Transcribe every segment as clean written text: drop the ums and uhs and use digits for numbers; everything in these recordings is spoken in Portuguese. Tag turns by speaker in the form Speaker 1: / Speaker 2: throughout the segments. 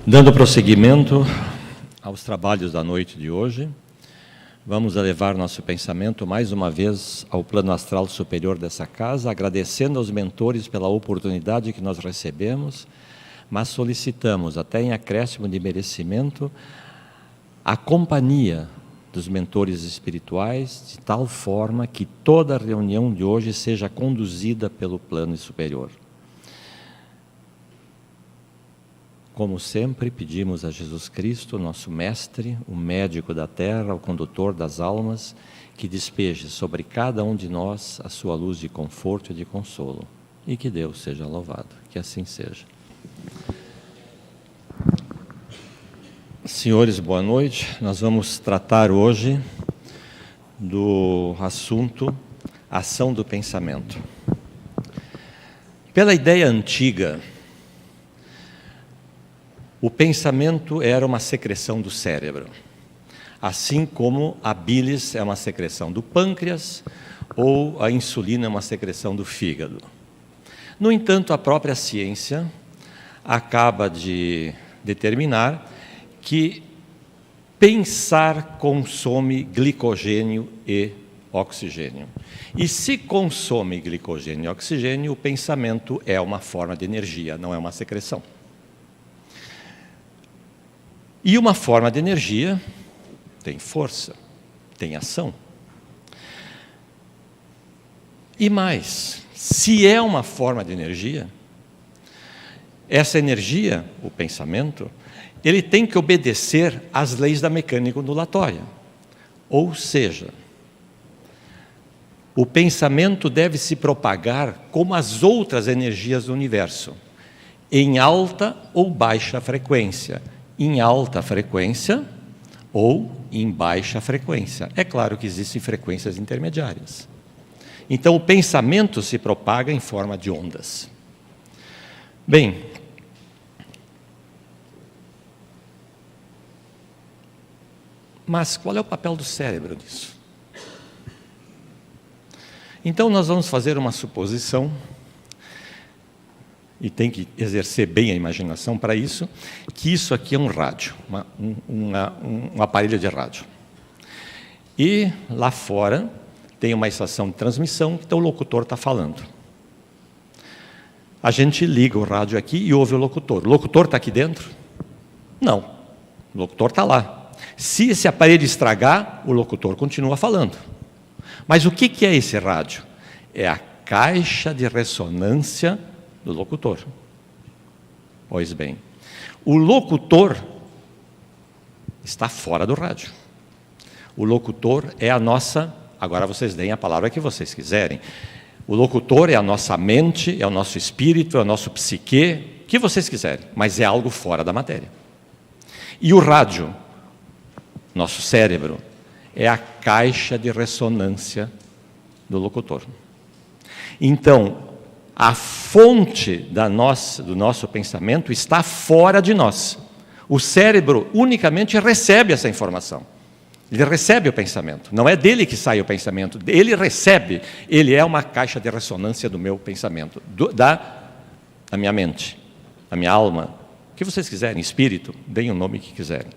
Speaker 1: Dando prosseguimento aos trabalhos da noite de hoje, vamos elevar nosso pensamento mais uma vez ao plano astral superior dessa casa, agradecendo aos mentores pela oportunidade que nós recebemos, mas solicitamos, até em acréscimo de merecimento, a companhia dos mentores espirituais, de tal forma que toda a reunião de hoje seja conduzida pelo plano superior. Como sempre, pedimos a Jesus Cristo, nosso Mestre, o médico da terra, o condutor das almas, que despeje sobre cada um de nós a sua luz de conforto e de consolo. E que Deus seja louvado, que assim seja. Senhores, boa noite. Nós vamos tratar hoje do assunto ação do pensamento. Pela ideia antiga, o pensamento era uma secreção do cérebro, assim como a bilis é uma secreção do pâncreas ou a insulina é uma secreção do fígado. No entanto, a própria ciência acaba de determinar que pensar consome glicogênio e oxigênio. E se consome glicogênio e oxigênio, o pensamento é uma forma de energia, não é uma secreção. E uma forma de energia tem força, tem ação. E mais, se é uma forma de energia, essa energia, o pensamento, ele tem que obedecer às leis da mecânica ondulatória. Ou seja, o pensamento deve se propagar como as outras energias do universo, em alta ou baixa frequência. Em alta frequência ou em baixa frequência. É claro que existem frequências intermediárias. Então, o pensamento se propaga em forma de ondas. Bem, mas qual é o papel do cérebro nisso? Então, nós vamos fazer uma suposição, e tem que exercer bem a imaginação para isso, que isso aqui é um rádio, um aparelho de rádio. E lá fora tem uma estação de transmissão, então o locutor está falando. A gente liga o rádio aqui e ouve o locutor. O locutor está aqui dentro? Não, o locutor está lá. Se esse aparelho estragar, o locutor continua falando. Mas o que é esse rádio? É a caixa de ressonância do locutor. Pois bem, o locutor está fora do rádio. O locutor é a nossa, agora vocês deem a palavra que vocês quiserem. O locutor é a nossa mente, é o nosso espírito, é o nosso psique, o que vocês quiserem, mas é algo fora da matéria. E o rádio, nosso cérebro, é a caixa de ressonância do locutor. Então, a fonte do nosso pensamento está fora de nós. O cérebro unicamente recebe essa informação. Ele recebe o pensamento. Não é dele que sai o pensamento. Ele recebe. Ele é uma caixa de ressonância do meu pensamento, da minha mente, da minha alma. O que vocês quiserem, espírito, deem o nome que quiserem.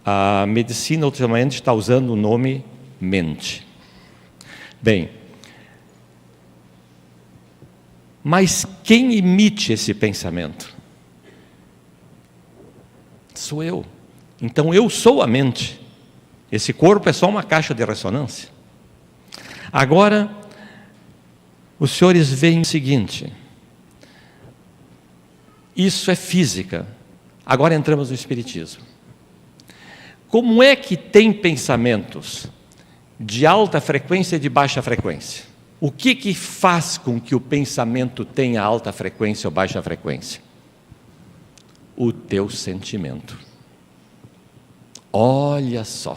Speaker 1: A medicina ultimamente está usando o nome mente. Bem, mas quem emite esse pensamento? Sou eu. Então eu sou a mente. Esse corpo é só uma caixa de ressonância. Agora, os senhores veem o seguinte. Isso é física. Agora entramos no espiritismo. Como é que tem pensamentos de alta frequência e de baixa frequência? O que faz com que o pensamento tenha alta frequência ou baixa frequência? O teu sentimento. Olha só.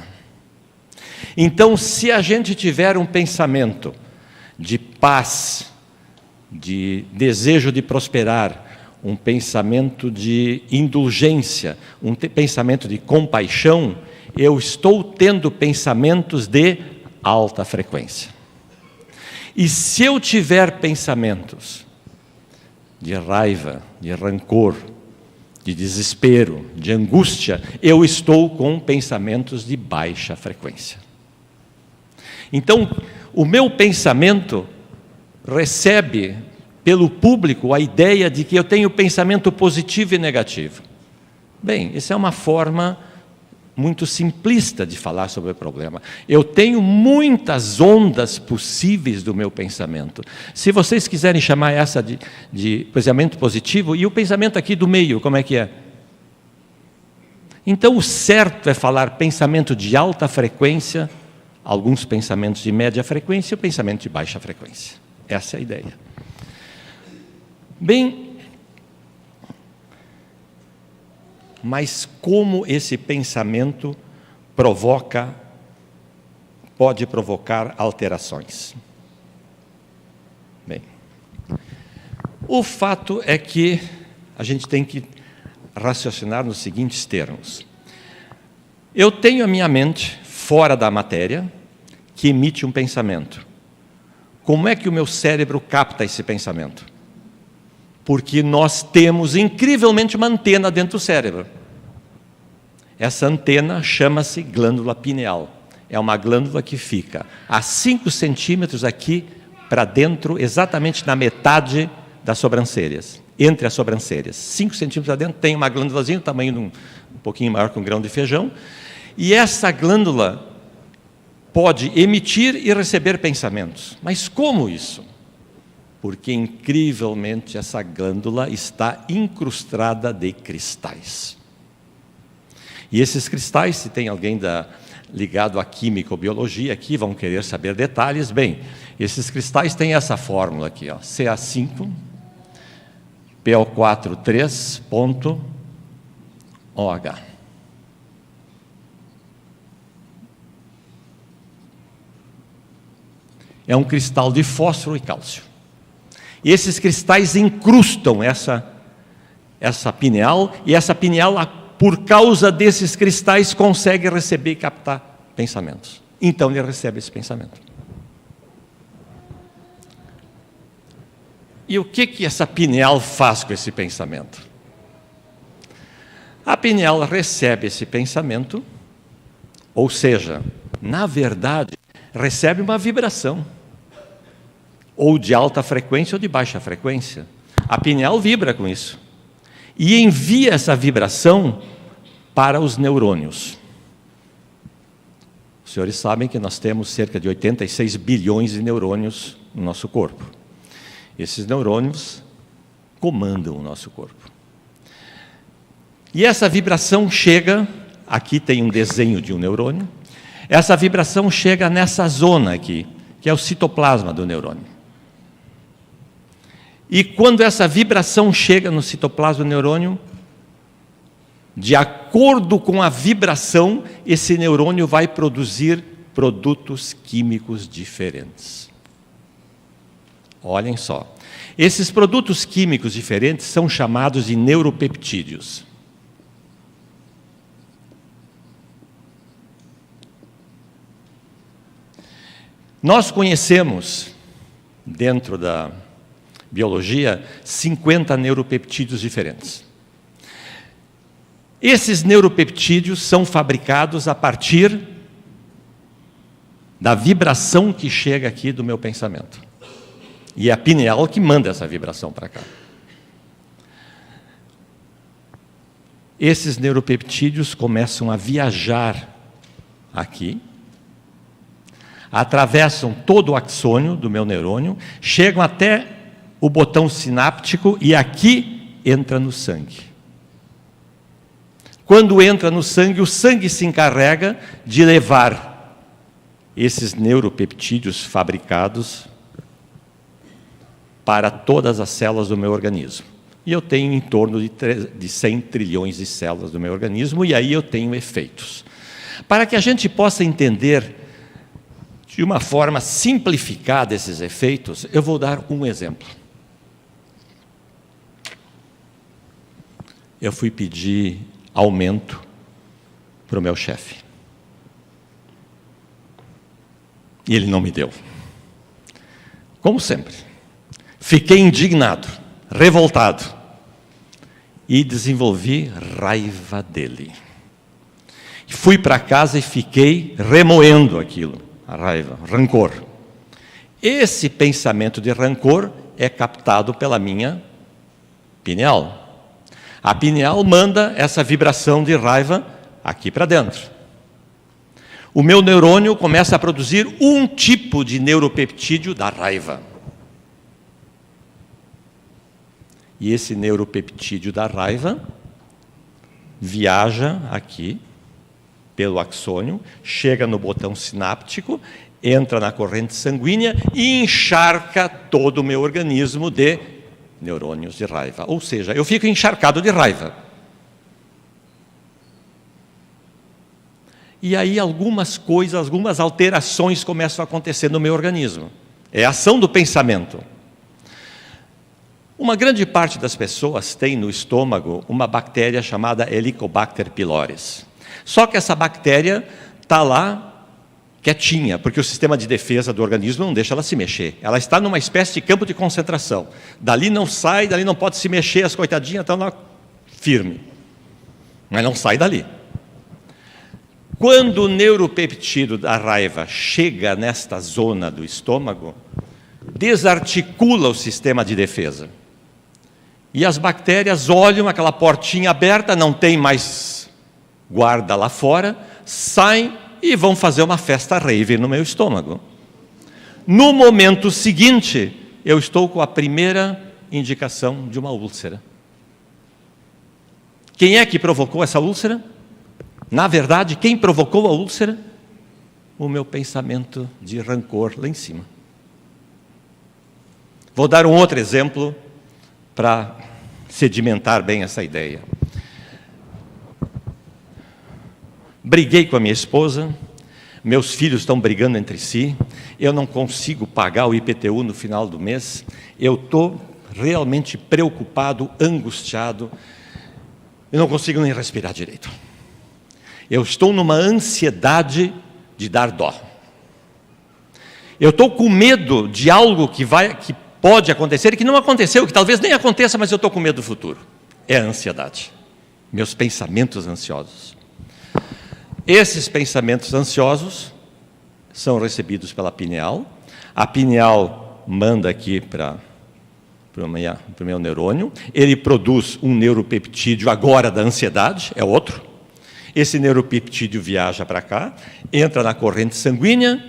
Speaker 1: Então, se a gente tiver um pensamento de paz, de desejo de prosperar, um pensamento de indulgência, um pensamento de compaixão, eu estou tendo pensamentos de alta frequência. E se eu tiver pensamentos de raiva, de rancor, de desespero, de angústia, eu estou com pensamentos de baixa frequência. Então, o meu pensamento recebe pelo público a ideia de que eu tenho pensamento positivo e negativo. Bem, essa é uma forma muito simplista de falar sobre o problema. Eu tenho muitas ondas possíveis do meu pensamento. Se vocês quiserem chamar essa de pensamento positivo, e o pensamento aqui do meio, como é que é? Então, o certo é falar pensamento de alta frequência, alguns pensamentos de média frequência e o pensamento de baixa frequência. Essa é a ideia. Bem, mas como esse pensamento pode provocar alterações? Bem, o fato é que a gente tem que raciocinar nos seguintes termos. Eu tenho a minha mente fora da matéria, que emite um pensamento. Como é que o meu cérebro capta esse pensamento? Porque nós temos incrivelmente uma antena dentro do cérebro. Essa antena chama-se glândula pineal. É uma glândula que fica a 5 centímetros aqui para dentro, exatamente na metade das sobrancelhas, entre as sobrancelhas. 5 centímetros para dentro tem uma glândulazinha, do tamanho de um pouquinho maior que um grão de feijão, e essa glândula pode emitir e receber pensamentos. Mas como isso? Porque, incrivelmente, essa glândula está incrustada de cristais. E esses cristais, se tem alguém ligado à química ou biologia aqui, vão querer saber detalhes. Bem, esses cristais têm essa fórmula aqui, ó, Ca5, PO4, 3.OH. É um cristal de fósforo e cálcio. E esses cristais incrustam essa pineal, e essa pineal, por causa desses cristais, consegue receber e captar pensamentos. Então ele recebe esse pensamento. E o que essa pineal faz com esse pensamento? A pineal recebe esse pensamento, ou seja, na verdade, recebe uma vibração, ou de alta frequência ou de baixa frequência. A pineal vibra com isso. E envia essa vibração para os neurônios. Os senhores sabem que nós temos cerca de 86 bilhões de neurônios no nosso corpo. Esses neurônios comandam o nosso corpo. E essa vibração chega, aqui tem um desenho de um neurônio, essa vibração chega nessa zona aqui, que é o citoplasma do neurônio. E quando essa vibração chega no citoplasma do neurônio, de acordo com a vibração, esse neurônio vai produzir produtos químicos diferentes. Olhem só. Esses produtos químicos diferentes são chamados de neuropeptídeos. Nós conhecemos, dentro da biologia, 50 neuropeptídeos diferentes. Esses neuropeptídeos são fabricados a partir da vibração que chega aqui do meu pensamento. E é a pineal que manda essa vibração para cá. Esses neuropeptídeos começam a viajar aqui, atravessam todo o axônio do meu neurônio, chegam até o botão sináptico e aqui entra no sangue. Quando entra no sangue, o sangue se encarrega de levar esses neuropeptídeos fabricados para todas as células do meu organismo. E eu tenho em torno de 100 trilhões de células do meu organismo, e aí eu tenho efeitos. Para que a gente possa entender de uma forma simplificada esses efeitos, eu vou dar um exemplo. Eu fui pedir aumento para o meu chefe. E ele não me deu. Como sempre. Fiquei indignado, revoltado. e desenvolvi raiva dele. Fui para casa e fiquei remoendo aquilo, a raiva, rancor. Esse pensamento de rancor é captado pela minha pineal. A pineal manda essa vibração de raiva aqui para dentro. O meu neurônio começa a produzir um tipo de neuropeptídeo da raiva. E esse neuropeptídeo da raiva viaja aqui pelo axônio, chega no botão sináptico, entra na corrente sanguínea e encharca todo o meu organismo de neurônios de raiva. Ou seja, eu fico encharcado de raiva. E aí algumas coisas, algumas alterações começam a acontecer no meu organismo. É a ação do pensamento. Uma grande parte das pessoas tem no estômago uma bactéria chamada Helicobacter pylori. Só que essa bactéria está lá quietinha, porque o sistema de defesa do organismo não deixa ela se mexer. Ela está numa espécie de campo de concentração. Dali não sai, dali não pode se mexer, as coitadinhas estão lá firme. Mas não sai dali. Quando o neuropeptídeo da raiva chega nesta zona do estômago, desarticula o sistema de defesa. E as bactérias olham aquela portinha aberta, não tem mais guarda lá fora, saem e vão fazer uma festa rave no meu estômago. No momento seguinte, eu estou com a primeira indicação de uma úlcera. Quem é que provocou essa úlcera? Na verdade, quem provocou a úlcera? O meu pensamento de rancor lá em cima. Vou dar um outro exemplo para sedimentar bem essa ideia. Briguei com a minha esposa, meus filhos estão brigando entre si, eu não consigo pagar o IPTU no final do mês, eu estou realmente preocupado, angustiado, eu não consigo nem respirar direito. Eu estou numa ansiedade de dar dó. Eu estou com medo de algo que pode acontecer e que não aconteceu, que talvez nem aconteça, mas eu estou com medo do futuro. É a ansiedade. Meus pensamentos ansiosos. Esses pensamentos ansiosos são recebidos pela pineal. A pineal manda aqui para o meu neurônio. Ele produz um neuropeptídeo agora da ansiedade, é outro. Esse neuropeptídeo viaja para cá, entra na corrente sanguínea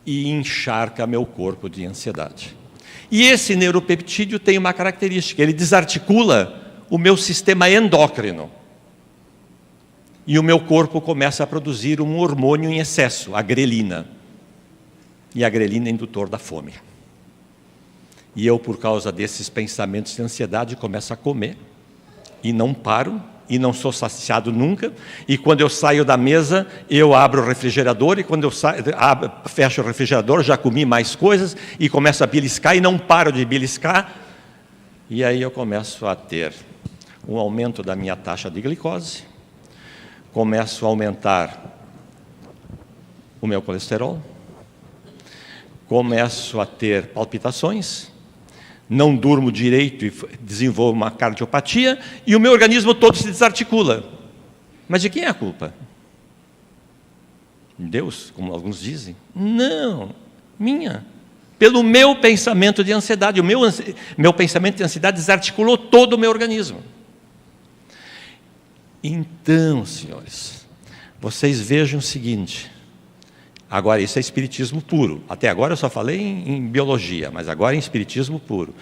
Speaker 1: e encharca meu corpo de ansiedade. E esse neuropeptídeo tem uma característica, ele desarticula o meu sistema endócrino. E o meu corpo começa a produzir um hormônio em excesso, a grelina. E a grelina é indutor da fome. E eu, por causa desses pensamentos de ansiedade, começo a comer. E não paro, e não sou saciado nunca. E quando eu saio da mesa, eu abro o refrigerador, e quando eu fecho o refrigerador, já comi mais coisas, e começo a beliscar, e não paro de beliscar. E aí eu começo a ter um aumento da minha taxa de glicose, começo a aumentar o meu colesterol, começo a ter palpitações, não durmo direito e desenvolvo uma cardiopatia, e o meu organismo todo se desarticula. Mas de quem é a culpa? Deus, como alguns dizem? Não, minha. Pelo meu pensamento de ansiedade. O meu pensamento de ansiedade desarticulou todo o meu organismo. Então, senhores, vocês vejam o seguinte, agora isso é espiritismo puro, até agora eu só falei em biologia, mas agora em espiritismo puro.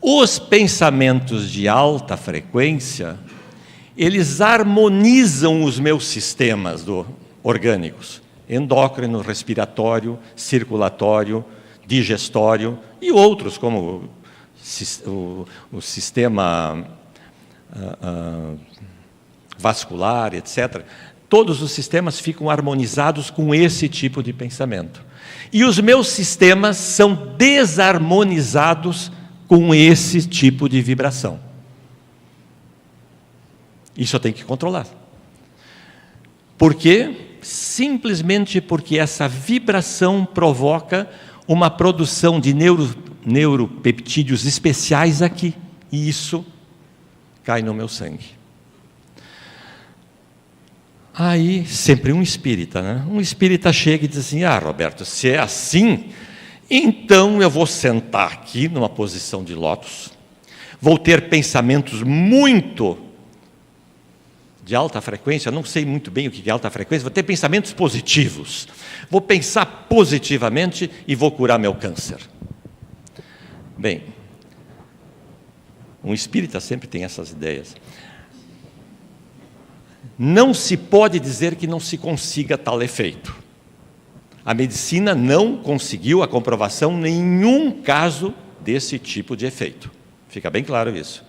Speaker 1: Os pensamentos de alta frequência, eles harmonizam os meus sistemas orgânicos, endócrino, respiratório, circulatório, digestório e outros, como o sistema vascular, etc. Todos os sistemas ficam harmonizados com esse tipo de pensamento. E os meus sistemas são desarmonizados com esse tipo de vibração. Isso eu tenho que controlar. Por quê? Simplesmente porque essa vibração provoca uma produção de neuropeptídeos especiais aqui. E isso cai no meu sangue. Aí, sempre um espírita, né? Um espírita chega e diz assim: Roberto, se é assim, então eu vou sentar aqui numa posição de lótus, vou ter pensamentos muito de alta frequência, não sei muito bem o que é alta frequência, vou ter pensamentos positivos, vou pensar positivamente e vou curar meu câncer. Bem, um espírita sempre tem essas ideias. Não se pode dizer que não se consiga tal efeito. A medicina não conseguiu a comprovação em nenhum caso desse tipo de efeito. Fica bem claro isso.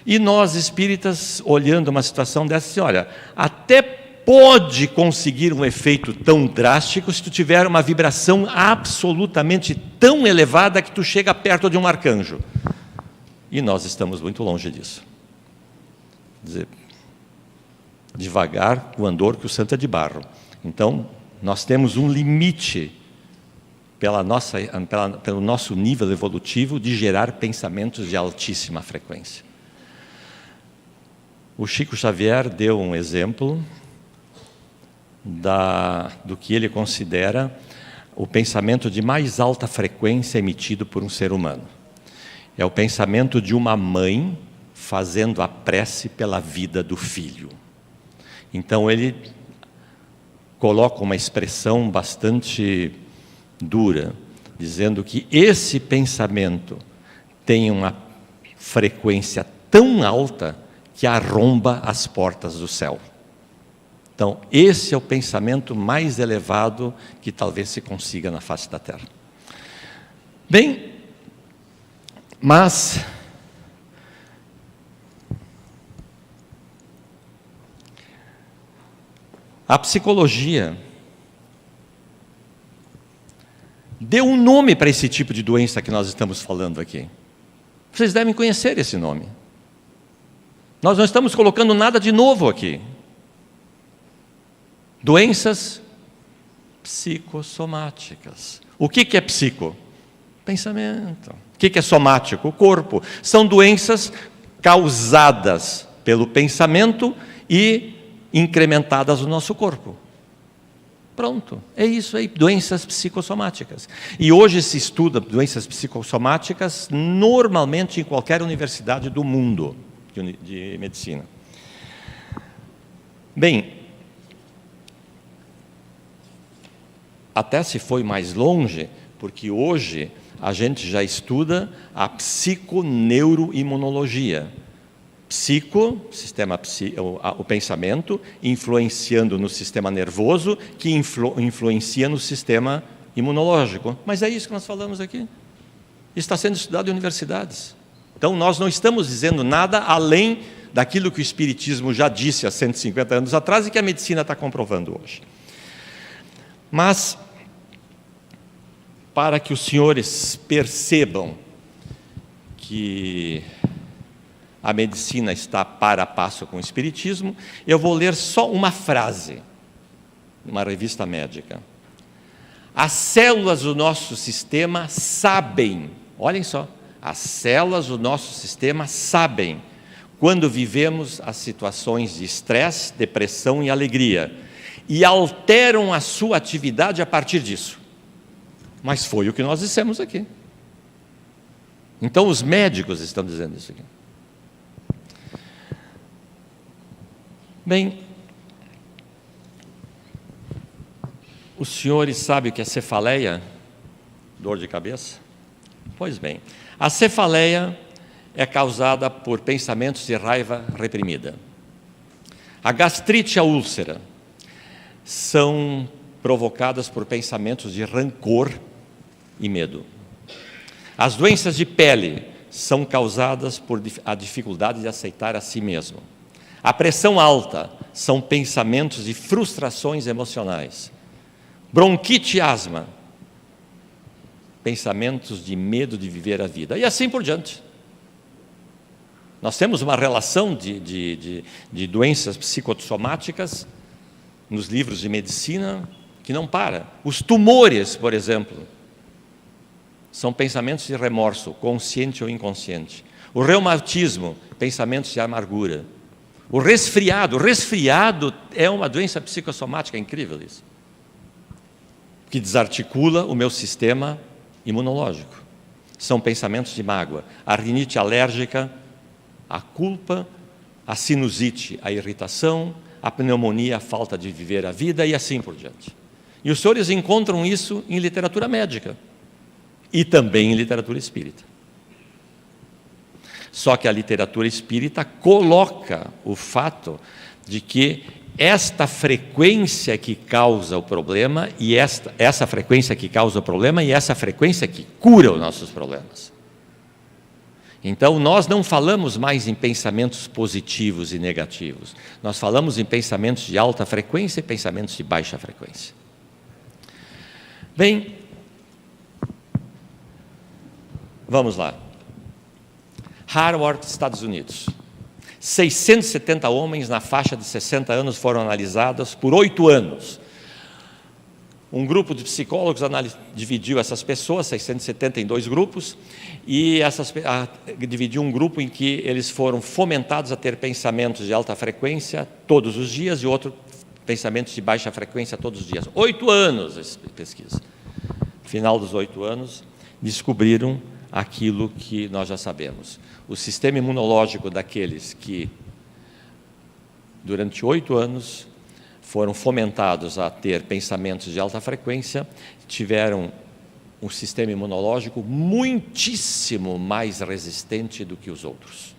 Speaker 1: E nós, espíritas, olhando uma situação dessa, assim, olha, até pode conseguir um efeito tão drástico se tu tiver uma vibração absolutamente tão elevada que tu chega perto de um arcanjo. E nós estamos muito longe disso. Quer dizer, devagar o andor que o santo é de barro. Então, nós temos um limite pelo nosso nível evolutivo de gerar pensamentos de altíssima frequência. O Chico Xavier deu um exemplo do que ele considera o pensamento de mais alta frequência emitido por um ser humano. É o pensamento de uma mãe fazendo a prece pela vida do filho. Então ele coloca uma expressão bastante dura, dizendo que esse pensamento tem uma frequência tão alta que arromba as portas do céu. Então, esse é o pensamento mais elevado que talvez se consiga na face da Terra. Bem, mas a psicologia deu um nome para esse tipo de doença que nós estamos falando aqui. Vocês devem conhecer esse nome. Nós não estamos colocando nada de novo aqui. Doenças psicossomáticas. O que é psico? Pensamento. O que é somático? O corpo. São doenças causadas pelo pensamento e incrementadas no nosso corpo. Pronto, é isso aí, doenças psicossomáticas. E hoje se estuda doenças psicossomáticas normalmente em qualquer universidade do mundo de medicina. Bem, até se foi mais longe, porque hoje a gente já estuda a psiconeuroimunologia. O pensamento, influenciando no sistema nervoso, que influencia no sistema imunológico. Mas é isso que nós falamos aqui. Está sendo estudado em universidades. Então, nós não estamos dizendo nada além daquilo que o Espiritismo já disse há 150 anos atrás e que a medicina está comprovando hoje. Mas, para que os senhores percebam que a medicina está para a passo com o Espiritismo, eu vou ler só uma frase, numa revista médica. As células do nosso sistema sabem, olhem só, as células do nosso sistema sabem quando vivemos as situações de estresse, depressão e alegria, e alteram a sua atividade a partir disso. Mas foi o que nós dissemos aqui. Então os médicos estão dizendo isso aqui. Bem, os senhores sabem o que é cefaleia? Dor de cabeça? Pois bem, a cefaleia é causada por pensamentos de raiva reprimida. A gastrite e a úlcera são provocadas por pensamentos de rancor e medo. As doenças de pele são causadas por a dificuldade de aceitar a si mesmo. A pressão alta são pensamentos de frustrações emocionais. Bronquite e asma, pensamentos de medo de viver a vida. E assim por diante. Nós temos uma relação de doenças psicossomáticas nos livros de medicina que não para. Os tumores, por exemplo. são pensamentos de remorso, consciente ou inconsciente. O reumatismo, pensamentos de amargura. O resfriado é uma doença psicossomática, é incrível isso, que desarticula o meu sistema imunológico. São pensamentos de mágoa. A rinite alérgica, a culpa, a sinusite, a irritação, a pneumonia, a falta de viver a vida e assim por diante. E os senhores encontram isso em literatura médica e também em literatura espírita. Só que a literatura espírita coloca o fato de que esta frequência que causa o problema e essa frequência que causa o problema e essa frequência que cura os nossos problemas. Então, nós não falamos mais em pensamentos positivos e negativos. Nós falamos em pensamentos de alta frequência e pensamentos de baixa frequência. Bem, vamos lá. Harvard, Estados Unidos. 670 homens na faixa de 60 anos foram analisados por 8 anos. Um grupo de psicólogos dividiu essas pessoas, 670 em 2 grupos, e dividiu um grupo em que eles foram fomentados a ter pensamentos de alta frequência todos os dias e outro pensamentos de baixa frequência todos os dias. 8 anos essa pesquisa. No final dos 8 anos, descobriram aquilo que nós já sabemos. O sistema imunológico daqueles que, durante 8 anos, foram fomentados a ter pensamentos de alta frequência, tiveram um sistema imunológico muitíssimo mais resistente do que os outros.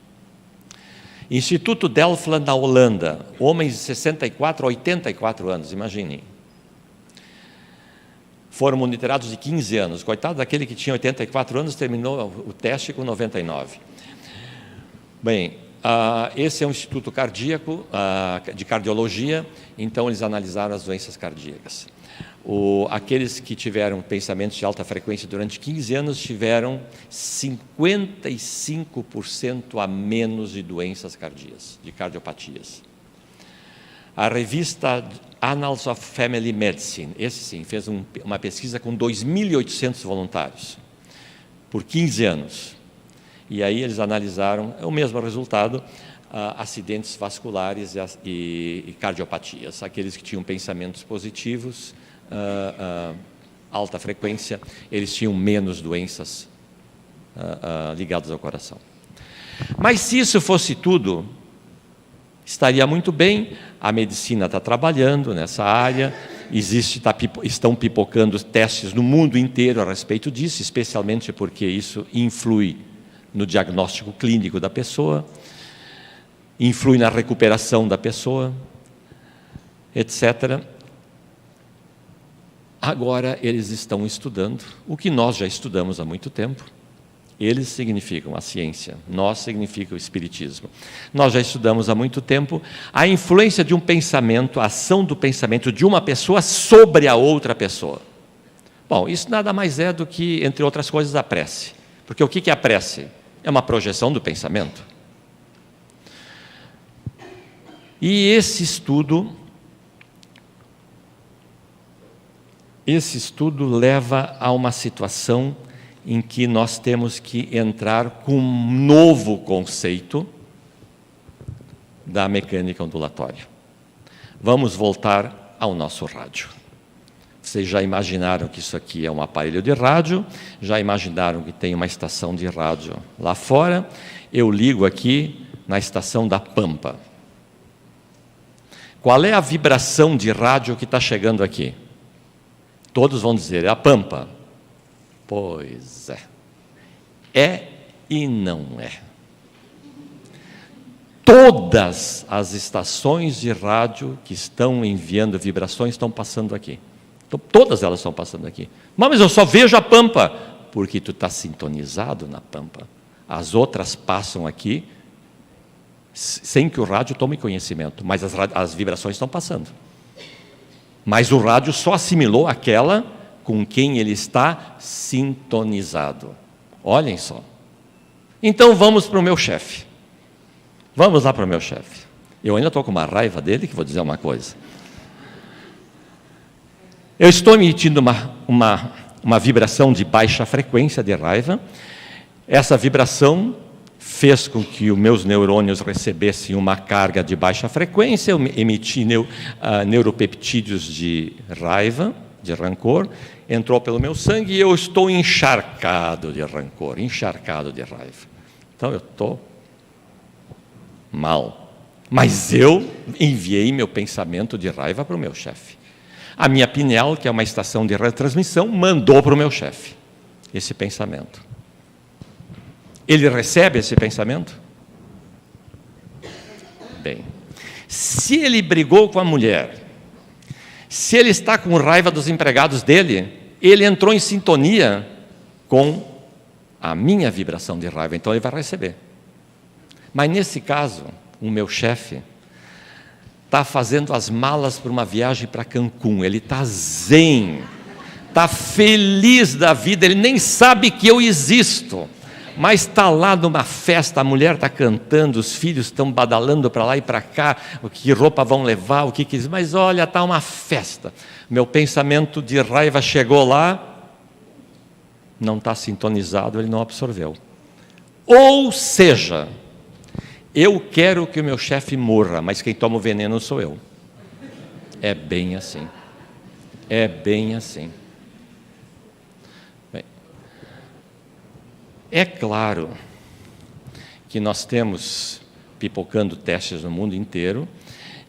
Speaker 1: Instituto Delftland, na Holanda, homens de 64 a 84 anos, imaginem. Foram monitorados de 15 anos. Coitado daquele que tinha 84 anos, terminou o teste com 99. Bem, esse é um instituto cardíaco, de cardiologia, então eles analisaram as doenças cardíacas. Aqueles que tiveram pensamentos de alta frequência durante 15 anos tiveram 55% a menos de doenças cardíacas, de cardiopatias. A revista Annals of Family Medicine, esse sim, fez uma pesquisa com 2.800 voluntários, por 15 anos. E aí eles analisaram o mesmo resultado, acidentes vasculares e cardiopatias. Aqueles que tinham pensamentos positivos, alta frequência, eles tinham menos doenças ligadas ao coração. Mas se isso fosse tudo, estaria muito bem. A medicina está trabalhando nessa área, estão pipocando testes no mundo inteiro a respeito disso, especialmente porque isso influi no diagnóstico clínico da pessoa, influi na recuperação da pessoa, etc. Agora eles estão estudando o que nós já estudamos há muito tempo. Eles significam a ciência, nós significa o espiritismo. Nós já estudamos há muito tempo a influência de um pensamento, a ação do pensamento de uma pessoa sobre a outra pessoa. Bom, isso nada mais é do que, entre outras coisas, a prece. Porque o que é a prece? É uma projeção do pensamento. E esse estudo leva a uma situação em que nós temos que entrar com um novo conceito da mecânica ondulatória. Vamos voltar ao nosso rádio. Vocês já imaginaram que isso aqui é um aparelho de rádio, já imaginaram que tem uma estação de rádio lá fora. Eu ligo aqui na estação da Pampa. Qual é a vibração de rádio que está chegando aqui? Todos vão dizer, é a Pampa. Pois é. É e não é. Todas as estações de rádio que estão enviando vibrações estão passando aqui. Todas elas estão passando aqui. Mas eu só vejo a Pampa. Porque tu está sintonizado na Pampa. As outras passam aqui sem que o rádio tome conhecimento. Mas as vibrações estão passando. Mas o rádio só assimilou aquela com quem ele está sintonizado. Olhem só. Então vamos para o meu chefe. Vamos lá para o meu chefe. Eu ainda estou com uma raiva dele, que vou dizer uma coisa. Eu estou emitindo uma vibração de baixa frequência de raiva. Essa vibração fez com que os meus neurônios recebessem uma carga de baixa frequência, eu emiti neuropeptídeos de raiva, de rancor, entrou pelo meu sangue e eu estou encharcado de rancor, encharcado de raiva. Então eu estou mal. Mas eu enviei meu pensamento de raiva para o meu chefe. A minha pineal, que é uma estação de retransmissão, mandou para o meu chefe esse pensamento. Ele recebe esse pensamento? Bem, se ele brigou com a mulher, se ele está com raiva dos empregados dele, ele entrou em sintonia com a minha vibração de raiva, então ele vai receber. Mas nesse caso, o meu chefe está fazendo as malas para uma viagem para Cancún, ele está zen, está feliz da vida, ele nem sabe que eu existo, mas está lá numa festa, a mulher está cantando, os filhos estão badalando para lá e para cá, o que roupa vão levar, o que quiser, mas olha, está uma festa. Meu pensamento de raiva chegou lá, não está sintonizado, ele não absorveu. Ou seja, eu quero que o meu chefe morra, mas quem toma o veneno sou eu. É bem assim. É bem assim. Bem, é claro que nós temos, pipocando testes no mundo inteiro,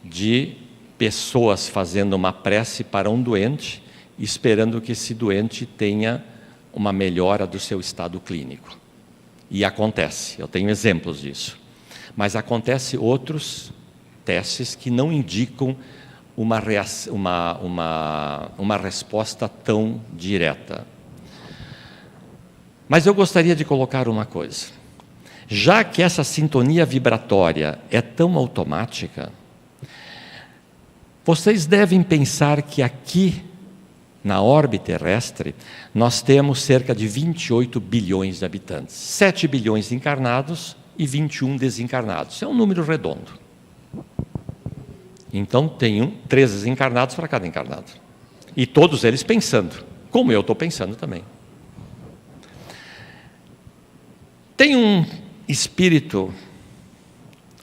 Speaker 1: de pessoas fazendo uma prece para um doente, esperando que esse doente tenha uma melhora do seu estado clínico. E acontece, eu tenho exemplos disso. Mas acontece outros testes que não indicam uma resposta tão direta. Mas eu gostaria de colocar uma coisa. Já que essa sintonia vibratória é tão automática, vocês devem pensar que aqui, na órbita terrestre, nós temos cerca de 28 bilhões de habitantes. 7 bilhões encarnados e 21 desencarnados. É um número redondo. Então, tenho 3 desencarnados para cada encarnado. E todos eles pensando, como eu estou pensando também. Tem um espírito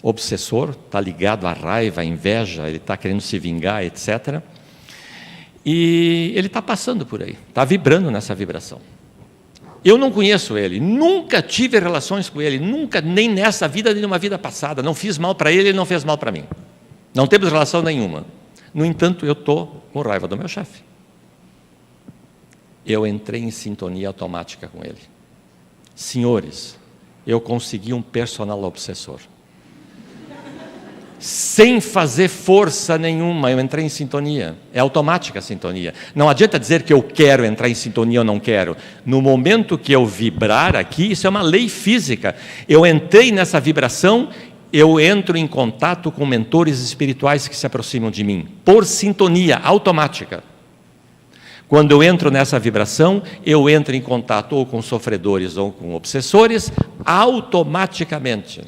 Speaker 1: obsessor, está ligado à raiva, à inveja, ele está querendo se vingar, etc. E ele está passando por aí, está vibrando nessa vibração. Eu não conheço ele, nunca tive relações com ele, nunca, nem nessa vida, nem numa vida passada. Não fiz mal para ele, ele não fez mal para mim. Não temos relação nenhuma. No entanto, eu estou com raiva do meu chefe. Eu entrei em sintonia automática com ele. Senhores, eu consegui um personal obsessor. Sem fazer força nenhuma, eu entrei em sintonia. É automática a sintonia. Não adianta dizer que eu quero entrar em sintonia ou não quero. No momento que eu vibrar aqui, isso é uma lei física. Eu entrei nessa vibração, eu entro em contato com mentores espirituais que se aproximam de mim, por sintonia automática. Quando eu entro nessa vibração, eu entro em contato ou com sofredores ou com obsessores, automaticamente.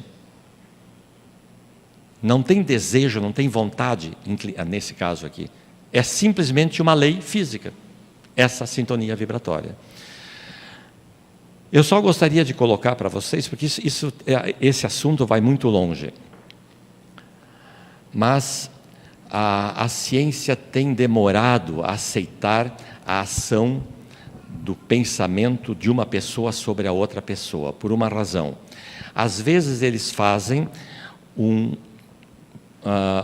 Speaker 1: Não tem desejo, não tem vontade, nesse caso aqui. É simplesmente uma lei física, essa sintonia vibratória. Eu só gostaria de colocar para vocês, porque esse assunto vai muito longe. Mas a ciência tem demorado a aceitar a ação do pensamento de uma pessoa sobre a outra pessoa, por uma razão. Às vezes eles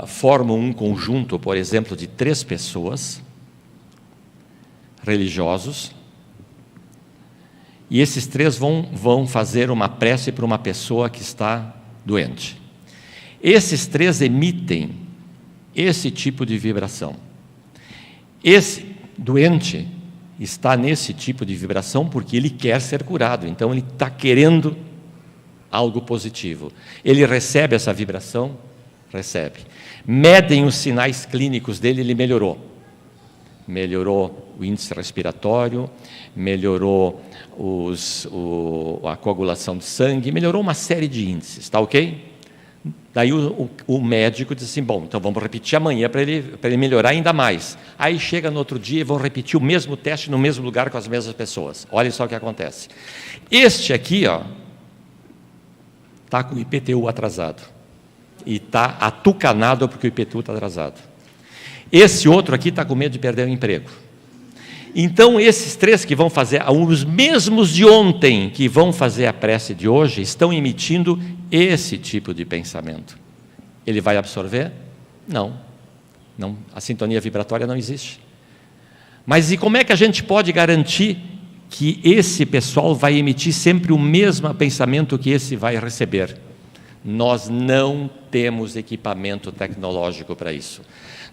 Speaker 1: formam um conjunto, por exemplo, de 3 pessoas, religiosos, e esses 3 vão fazer uma prece para uma pessoa que está doente. Esses 3 emitem esse tipo de vibração. Esse doente está nesse tipo de vibração porque ele quer ser curado, então ele está querendo algo positivo. Ele recebe essa vibração? Recebe. Medem os sinais clínicos dele, ele melhorou. Melhorou o índice respiratório, melhorou a coagulação de sangue, melhorou uma série de índices, está ok? Daí o médico diz assim, bom, então vamos repetir amanhã para ele melhorar ainda mais. Aí chega no outro dia e vão repetir o mesmo teste no mesmo lugar com as mesmas pessoas. Olha só o que acontece. Este aqui, ó, está com o IPTU atrasado. E está atucanado porque o IPTU está atrasado. Esse outro aqui está com medo de perder o emprego. Então, esses 3 que vão fazer, os mesmos de ontem que vão fazer a prece de hoje, estão emitindo esse tipo de pensamento. Ele vai absorver? Não. Não, a sintonia vibratória não existe. Mas e como é que a gente pode garantir que esse pessoal vai emitir sempre o mesmo pensamento que esse vai receber? Nós não temos equipamento tecnológico para isso.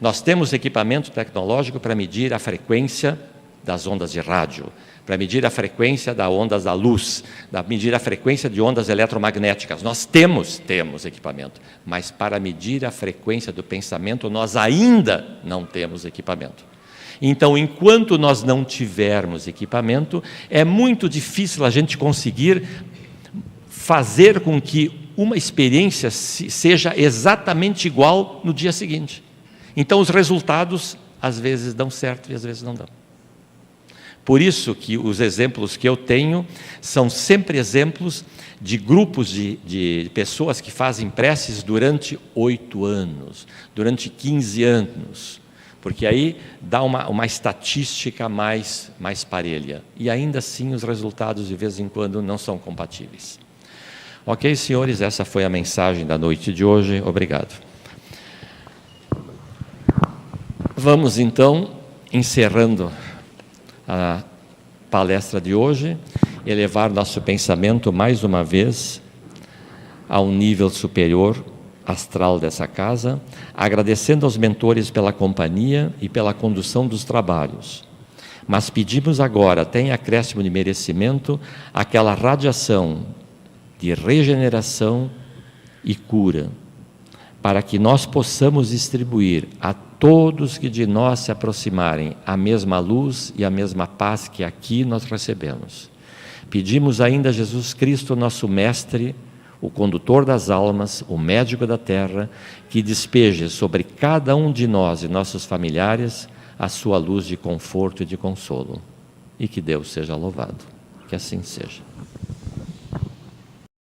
Speaker 1: Nós temos equipamento tecnológico para medir a frequência das ondas de rádio, para medir a frequência das ondas da luz, para medir a frequência de ondas eletromagnéticas. Nós temos equipamento, mas para medir a frequência do pensamento, nós ainda não temos equipamento. Então, enquanto nós não tivermos equipamento, é muito difícil a gente conseguir fazer com que uma experiência seja exatamente igual no dia seguinte. Então, os resultados, às vezes, dão certo e às vezes não dão. Por isso que os exemplos que eu tenho são sempre exemplos de grupos de pessoas que fazem preces durante 8 anos, durante 15 anos, porque aí dá uma estatística mais parelha. E ainda assim os resultados de vez em quando não são compatíveis. Ok, senhores, essa foi a mensagem da noite de hoje. Obrigado. Vamos então, encerrando a palestra de hoje, elevar nosso pensamento mais uma vez a um nível superior astral dessa casa, agradecendo aos mentores pela companhia e pela condução dos trabalhos. Mas pedimos agora, até em acréscimo de merecimento, aquela radiação de regeneração e cura, para que nós possamos distribuir a todos que de nós se aproximarem a mesma luz e a mesma paz que aqui nós recebemos. Pedimos ainda a Jesus Cristo, nosso Mestre, o condutor das almas, o médico da terra, que despeje sobre cada um de nós e nossos familiares a sua luz de conforto e de consolo. E que Deus seja louvado. Que assim seja.